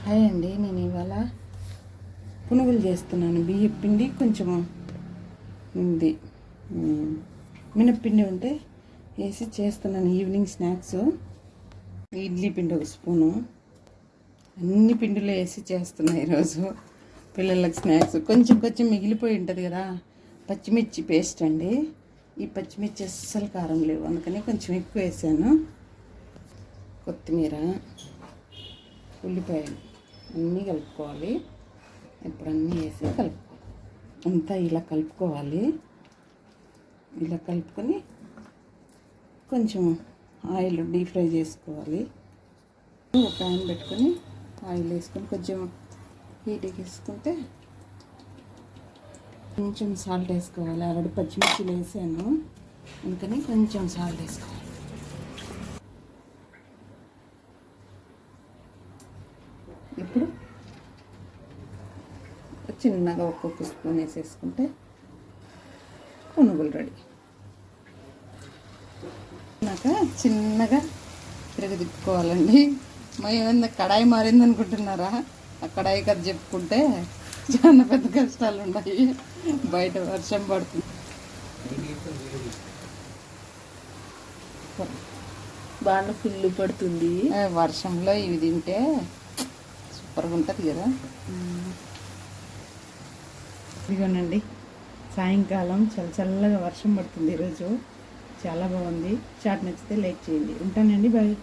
Hi అండి, నేను ఇవాళ పునుగులు చేస్తున్నాను. బియ్యం పిండి కొంచెం ఉంది, మినప్పిండి ఉంటే వేసి చేస్తున్నాను. ఈవినింగ్ స్నాక్స్ ఇడ్లీ పిండి ఒక స్పూను, అన్ని పిండిలో వేసి చేస్తున్నాను ఈరోజు పిల్లలకి స్నాక్స్. కొంచెం కొంచెం మిగిలిపోయి ఉంటుంది కదా. పచ్చిమిర్చి పేస్ట్ అండి. ఈ పచ్చిమిర్చి అస్సలు కారం లేవు, అందుకని కొంచెం ఎక్కువ వేసాను. కొత్తిమీర, ఉల్లిపాయలు అన్నీ కలుపుకోవాలి. ఇప్పుడు అన్నీ వేసి అంతా ఇలా కలుపుకోవాలి. ఇలా కలుపుకొని కొంచెం ఆయిల్ డీప్ ఫ్రై చేసుకోవాలి. ఒక ప్యాన్ పెట్టుకొని ఆయిల్ వేసుకొని కొంచెం హీట్ వేసుకుంటే కొంచెం సాల్ట్ వేసుకోవాలి. ఆల్రెడీ పచ్చిమిర్చిలు వేసాను, అందుకని కొంచెం సాల్ట్ వేసుకోవాలి. ఇప్పుడు చిన్నగా ఒక్కొక్క స్పూన్ వేసేసుకుంటే పునుగులు రెడీ. చిన్నగా తిరగదిప్పుకోవాలండి. ఏమైంది కడాయి మారింది అనుకుంటున్నారా? ఆ కడాయి కథ చెప్పుకుంటే చాలా పెద్ద కష్టాలు ఉన్నాయి. బయట వర్షం పడుతుంది, బాగా ఫుల్ పడుతుంది. వర్షంలో ఇవి తింటే సూపర్గా ఉంటుంది కదా. ఇదిగోనండి, సాయంకాలం చల్లగా వర్షం పడుతుంది ఈరోజు. చాలా బాగుంది. చాట్ నచ్చితే లైక్ చేయండి. ఉంటానండి, బాయ్.